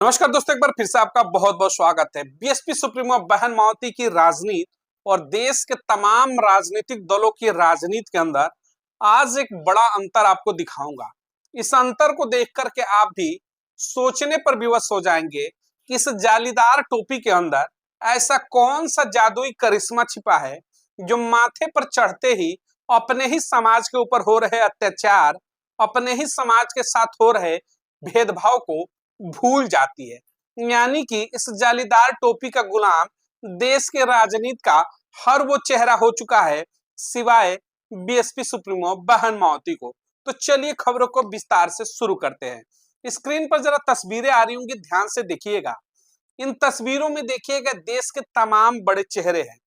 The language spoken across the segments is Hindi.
नमस्कार दोस्तों, एक बार फिर से आपका बहुत बहुत स्वागत है। बीएसपी सुप्रीमो बहन मायावती की राजनीति और देश के तमाम राजनीतिक दलों की राजनीति के अंदर आज एक बड़ा अंतर आपको दिखाऊंगा। इस अंतर को देख करके आप भी सोचने पर विवश हो जाएंगे कि इस जालीदार टोपी के अंदर ऐसा कौन सा जादुई करिश्मा छिपा है जो माथे पर चढ़ते ही अपने ही समाज के ऊपर हो रहे अत्याचार, अपने ही समाज के साथ हो रहे भेदभाव को भूल जाती है। यानी कि इस जालीदार टोपी का गुलाम देश के राजनीति का हर वो चेहरा हो चुका है सिवाय बीएसपी सुप्रीमो बहन मायावती को। तो चलिए खबरों को विस्तार से शुरू करते हैं। स्क्रीन पर जरा तस्वीरें आ रही होंगी, ध्यान से देखिएगा। इन तस्वीरों में देखिएगा देश के तमाम बड़े चेहरे हैं,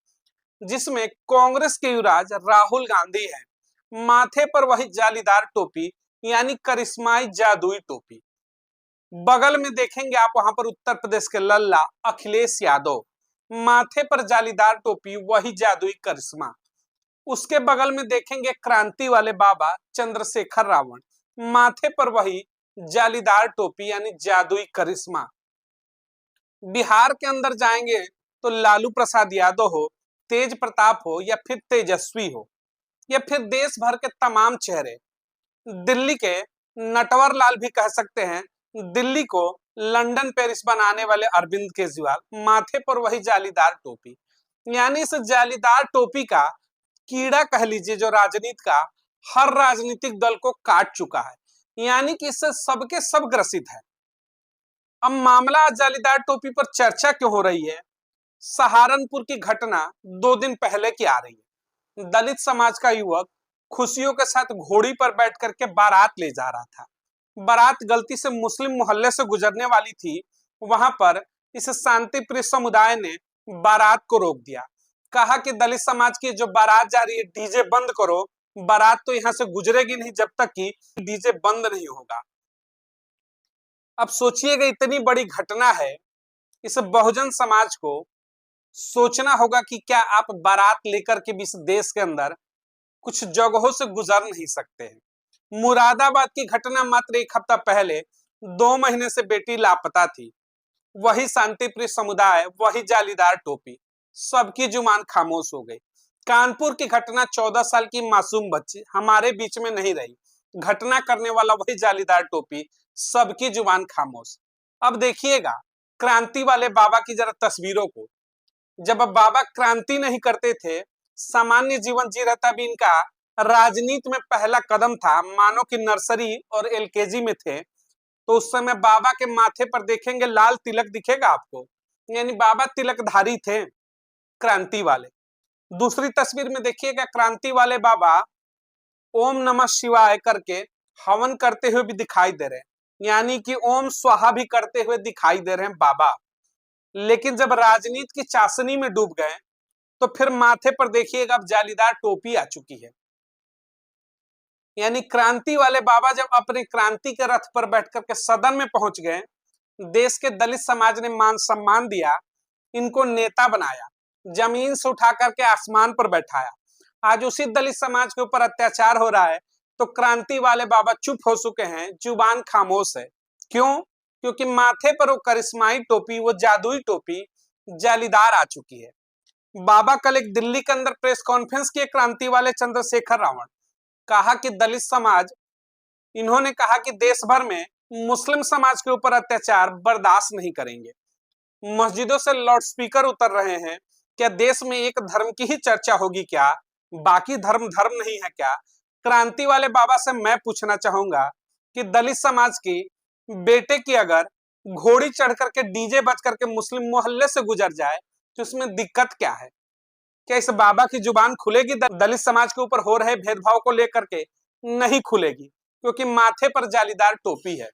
जिसमें कांग्रेस के युवराज राहुल गांधी है। माथे पर वही जालीदार टोपी यानी करिश्माई जादुई टोपी। बगल में देखेंगे आप वहां पर उत्तर प्रदेश के लल्ला अखिलेश यादव, माथे पर जालीदार टोपी वही जादुई करिश्मा। उसके बगल में देखेंगे क्रांति वाले बाबा चंद्रशेखर रावण, माथे पर वही जालीदार टोपी यानी जादुई करिश्मा। बिहार के अंदर जाएंगे तो लालू प्रसाद यादव हो, तेज प्रताप हो या फिर तेजस्वी हो या फिर देश भर के तमाम चेहरे। दिल्ली के नटवर लाल भी कह सकते हैं, दिल्ली को लंदन पेरिस बनाने वाले अरविंद केजरीवाल, माथे पर वही जालीदार टोपी। यानी इस जालीदार टोपी का कीड़ा कह लीजिए जो राजनीति का हर राजनीतिक दल को काट चुका है, यानी कि इससे सबके सब ग्रसित है। अब मामला जालीदार टोपी पर चर्चा क्यों हो रही है? सहारनपुर की घटना 2 दिन पहले की आ रही है। दलित समाज का युवक खुशियों के साथ घोड़ी पर बैठ करके बारात ले जा रहा था। बारात गलती से मुस्लिम मोहल्ले से गुजरने वाली थी। वहां पर इस शांति प्रिय समुदाय ने बारात को रोक दिया। कहा कि दलित समाज की जो बारात जा रही है, डीजे बंद करो, बारात तो यहाँ से गुजरेगी नहीं जब तक कि डीजे बंद नहीं होगा। अब सोचिएगा, इतनी बड़ी घटना है, इस बहुजन समाज को सोचना होगा कि क्या आप बारात लेकर के भी इस देश के अंदर कुछ जगहों से गुजर नहीं सकते हैं। मुरादाबाद की घटना मात्र 1 हफ्ता पहले 2 महीने से बेटी लापता थी। वही शांतिप्रिय समुदाय, वही जालीदार टोपी, सबकी जुबान खामोश हो गई। कानपुर की घटना 14 साल की मासूम बच्ची हमारे बीच में नहीं रही, घटना करने वाला वही जालीदार टोपी, सबकी जुबान खामोश। अब देखिएगा क्रांति वाले बाबा की जरा तस्वीरों को। जब बाबा क्रांति नहीं करते थे, सामान्य जीवन जी रहा था, भी इनका राजनीति में पहला कदम था, मानो कि नर्सरी और एलकेजी में थे, तो उस समय बाबा के माथे पर देखेंगे लाल तिलक दिखेगा आपको, यानी बाबा तिलकधारी थे क्रांति वाले। दूसरी तस्वीर में देखिएगा क्रांति वाले बाबा ओम नमः शिवाय करके हवन करते हुए भी दिखाई दे रहे हैं, यानी कि ओम स्वाहा भी करते हुए दिखाई दे रहे हैं बाबा। लेकिन जब राजनीति की चाशनी में डूब गए तो फिर माथे पर देखिएगा अब जालीदार टोपी आ चुकी है। यानी क्रांति वाले बाबा जब अपने क्रांति के रथ पर बैठ करके सदन में पहुंच गए, देश के दलित समाज ने मान सम्मान दिया, इनको नेता बनाया, जमीन से उठा करके आसमान पर बैठाया। आज उसी दलित समाज के ऊपर अत्याचार हो रहा है तो क्रांति वाले बाबा चुप हो चुके हैं, जुबान खामोश है। क्यों? क्योंकि माथे पर वो करिश्माई टोपी, वो जादुई टोपी जालीदार आ चुकी है। बाबा कल एक दिल्ली के अंदर प्रेस कॉन्फ्रेंस किए, क्रांति वाले चंद्रशेखर रावण, कहा कि दलित समाज, इन्होंने कहा कि देश भर में मुस्लिम समाज के ऊपर अत्याचार बर्दाश्त नहीं करेंगे। मस्जिदों से लाउडस्पीकर उतर रहे हैं, क्या देश में एक धर्म की ही चर्चा होगी क्या? बाकी धर्म धर्म नहीं है क्या? क्रांति वाले बाबा से मैं पूछना चाहूंगा कि दलित समाज की बेटे की अगर घोड़ी चढ़ करके डीजे बज करके मुस्लिम मोहल्ले से गुजर जाए तो इसमें दिक्कत क्या है? क्या इस बाबा की जुबान खुलेगी दलित समाज के ऊपर हो रहे भेदभाव को लेकर के? नहीं खुलेगी, क्योंकि माथे पर जालीदार टोपी है।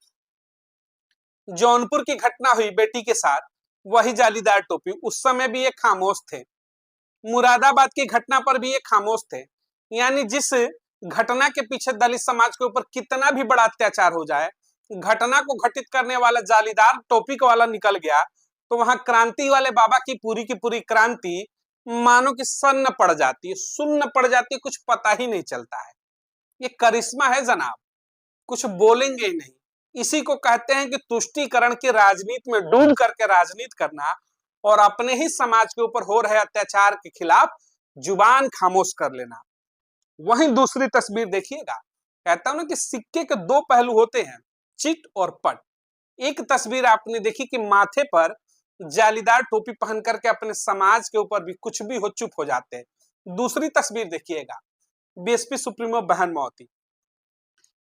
जौनपुर की घटना हुई बेटी के साथ, वही जालीदार टोपी, उस समय भी ये खामोश थे। मुरादाबाद की घटना पर भी ये खामोश थे। यानी जिस घटना के पीछे दलित समाज के ऊपर कितना भी बड़ा अत्याचार हो जाए, घटना को घटित करने वाला जालीदार टोपी वाला निकल गया तो वहां क्रांति वाले बाबा की पूरी क्रांति मानो कि सन्न पड़ जाती है, सुन्न पड़ जाती है, कुछ पता ही नहीं चलता है। ये करिश्मा है जनाब, कुछ बोलेंगे ही नहीं। इसी को कहते हैं कि तुष्टीकरण की राजनीति में डूब करके राजनीति करना और अपने ही समाज के ऊपर हो रहे अत्याचार के खिलाफ जुबान खामोश कर लेना। वहीं दूसरी तस्वीर देखिएगा, कहता हूं ना कि सिक्के के दो पहलू होते हैं, चिट और पट। एक तस्वीर आपने देखी कि माथे पर जालीदार टोपी पहन करके अपने समाज के ऊपर भी कुछ भी हो चुप हो जाते हैं। दूसरी तस्वीर देखिएगा, बीएसपी सुप्रीमो बहन माओती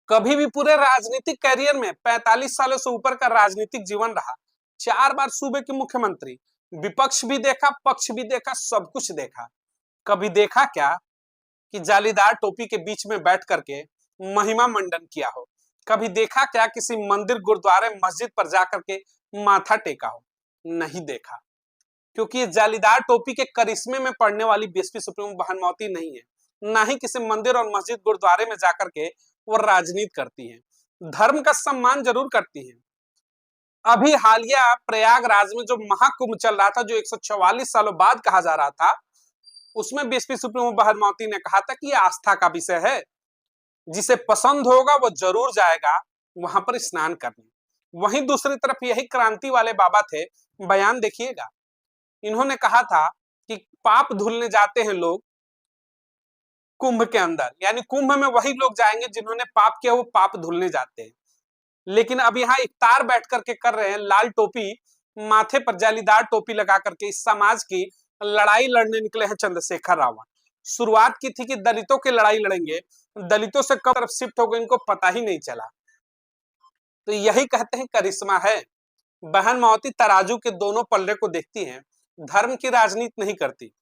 कभी भी पूरे राजनीतिक कैरियर में 45 सालों से ऊपर का राजनीतिक जीवन रहा, 4 बार सूबे की मुख्यमंत्री, विपक्ष भी देखा, पक्ष भी देखा, सब कुछ देखा। कभी देखा क्या कि जालीदार टोपी के बीच में बैठ करके महिमा मंडन किया हो? कभी देखा क्या किसी मंदिर, गुरुद्वारे, मस्जिद पर जाकर के माथा टेका हो? नहीं देखा, क्योंकि ये जालीदार टोपी के करिश्मे में पड़ने वाली बीएसपी सुप्रीमो बहन माओती नहीं है। ना ही किसी मंदिर और मस्जिद, गुरुद्वारे में जाकर के वो राजनीति करती है। धर्म का सम्मान जरूर करती है। अभी हालिया प्रयागराज में जो महाकुंभ चल रहा था, जो 144 सालों बाद कहा जा रहा था, उसमें बीएसपी सुप्रीमो बहन माओती ने कहा था कि यह आस्था का विषय है, जिसे पसंद होगा वो जरूर जाएगा वहां पर स्नान करने। वहीं दूसरी तरफ यही क्रांति वाले बाबा थे, बयान देखिएगा, इन्होंने कहा था कि पाप धुलने जाते हैं लोग कुंभ के अंदर, यानी कुंभ में वही लोग जाएंगे जिन्होंने पाप किया, वो पाप धुलने जाते हैं। लेकिन अब यहाँ इफ्तार बैठ करके कर रहे हैं, लाल टोपी माथे पर जालीदार टोपी लगा करके इस समाज की लड़ाई लड़ने निकले हैं चंद्रशेखर रावण। शुरुआत की थी कि दलितों की लड़ाई लड़ेंगे, दलितों से कब तरफ शिफ्ट हो गए इनको पता ही नहीं चला। तो यही कहते हैं करिश्मा है। बहन माओती तराजू के दोनों पल्ले को देखती हैं, धर्म की राजनीति नहीं करती।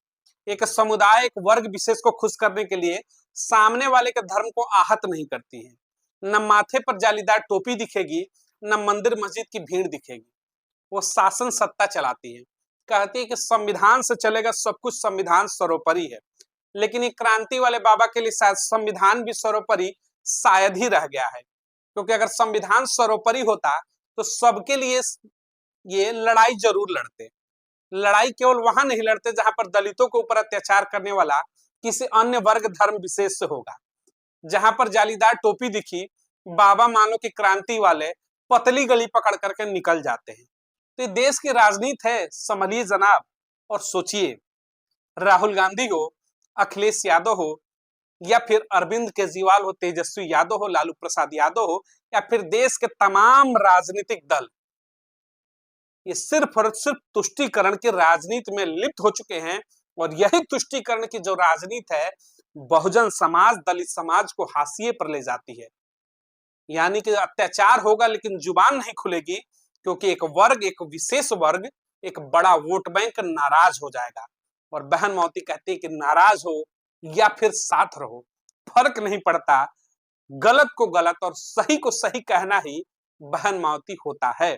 एक समुदाय, एक वर्ग विशेष को खुश करने के लिए सामने वाले के धर्म को आहत नहीं करती है। न माथे पर जालीदार टोपी दिखेगी, न मंदिर मस्जिद की भीड़ दिखेगी। वो शासन सत्ता चलाती है, कहती है कि संविधान से चलेगा सब कुछ, संविधान सर्वोपरि है। लेकिन ये क्रांति वाले बाबा के लिए शायद संविधान भी सर्वोपरि शायद ही रह गया है, क्योंकि अगर संविधान सर्वोपरि होता तो सबके लिए ये लड़ाई जरूर लड़ते। लड़ाई केवल वहां नहीं लड़ते जहां पर दलितों के ऊपर अत्याचार करने वाला किसी अन्य वर्ग धर्म विशेष से होगा। जहां पर जालीदार टोपी दिखी, बाबा मानो कि क्रांति वाले पतली गली पकड़ करके निकल जाते हैं। तो ये देश की राजनीति है, संभलिए जनाब और सोचिए। राहुल गांधी हो, अखिलेश यादव हो, या फिर अरविंद केजरीवाल हो, तेजस्वी यादव हो, लालू प्रसाद यादव हो, या फिर देश के तमाम राजनीतिक दल, ये सिर्फ और सिर्फ तुष्टीकरण की राजनीति में लिप्त हो चुके हैं। और यही तुष्टीकरण की जो राजनीति है, बहुजन समाज, दलित समाज को हाशिए पर ले जाती है। यानी कि अत्याचार होगा लेकिन जुबान नहीं खुलेगी, क्योंकि एक वर्ग, एक विशेष वर्ग, एक बड़ा वोट बैंक नाराज हो जाएगा। और बहन माओती कहती है कि नाराज हो या फिर साथ रहो, फर्क नहीं पड़ता, गलत को गलत और सही को सही कहना ही बहन माओती होता है।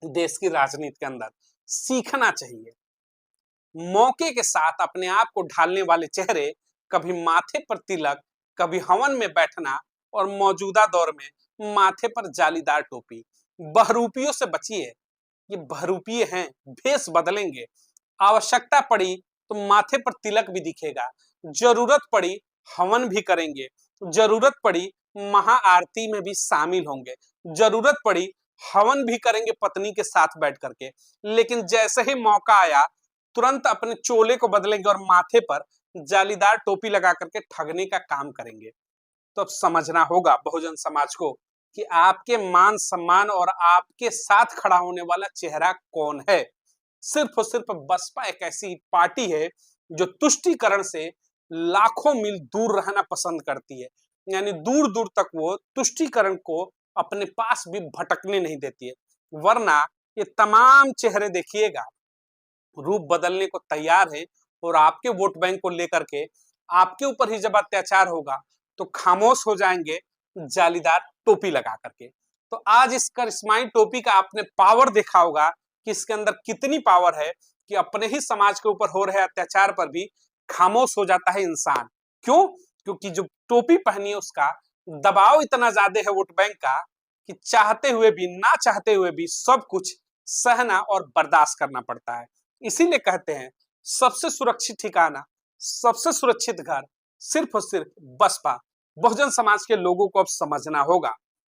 देश की राजनीति के अंदर सीखना चाहिए। मौके के साथ अपने आप को ढालने वाले चेहरे, कभी माथे पर तिलक, कभी हवन में बैठना, और मौजूदा दौर में माथे पर जालीदार टोपी। बहरूपियों से बचिए, ये बहरूपिये हैं, भेष बदलेंगे। आवश्यकता पड़ी तो माथे पर तिलक भी दिखेगा, जरूरत पड़ी हवन भी करेंगे, जरूरत पड़ी महाआरती में भी शामिल होंगे, जरूरत पड़ी हवन भी करेंगे पत्नी के साथ बैठ करके। लेकिन जैसे ही मौका आया, तुरंत अपने चोले को बदलेंगे और माथे पर जालीदार टोपी लगा करके ठगने का काम करेंगे। तो अब समझना होगा बहुजन समाज को कि आपके मान सम्मान और आपके साथ खड़ा होने वाला चेहरा कौन है। सिर्फ और सिर्फ बसपा एक ऐसी पार्टी है जो तुष्टीकरण से लाखों मील दूर रहना पसंद करती है, यानी दूर दूर तक वो तुष्टीकरण को अपने पास भी भटकने नहीं देती है। वरना ये तमाम चेहरे देखिएगा, रूप बदलने को तैयार है, और आपके वोट बैंक को लेकर के आपके ऊपर ही जब अत्याचार होगा तो खामोश हो जाएंगे जालीदार टोपी लगा करके। तो आज इस करिश्माई टोपी का आपने पावर देखा होगा कि इसके अंदर कितनी पावर है, कि अपने ही समाज के ऊपर हो रहे अत्याचार पर भी खामोश हो जाता है इंसान। क्यों? क्योंकि जो टोपी पहनी है उसका दबाव इतना ज्यादा है वोट बैंक का, कि चाहते हुए भी ना चाहते हुए भी सब कुछ सहना और बर्दाश्त करना पड़ता है। इसीलिए कहते हैं सबसे सुरक्षित ठिकाना, सबसे सुरक्षित घर सिर्फ और सिर्फ बसपा। बहुजन समाज के लोगों को अब समझना होगा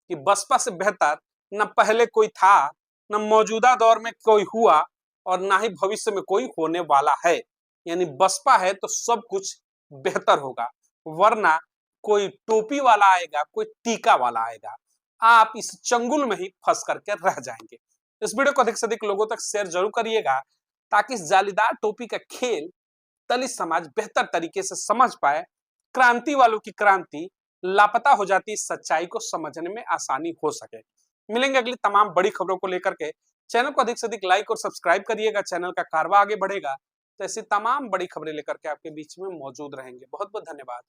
कि बसपा से बेहतर न पहले कोई था, न मौजूदा दौर में कोई हुआ और ना ही भविष्य में कोई होने वाला है। यानी बसपा है तो सब कुछ बेहतर होगा, वरना कोई टोपी वाला आएगा, कोई टीका वाला आएगा, आप इस चंगुल में ही फंस करके रह जाएंगे। इस वीडियो को अधिक से अधिक लोगों तक शेयर जरूर करिएगा, ताकि इस जालीदार टोपी का खेल दलित समाज बेहतर तरीके से समझ पाए, क्रांति वालों की क्रांति लापता हो जाती इस सच्चाई को समझने में आसानी हो सके। मिलेंगे अगली तमाम बड़ी खबरों को लेकर के। चैनल को अधिक से अधिक लाइक और सब्सक्राइब करिएगा, चैनल का कारवा आगे बढ़ेगा तो ऐसी तमाम बड़ी खबरें लेकर के आपके बीच में मौजूद रहेंगे। बहुत बहुत धन्यवाद।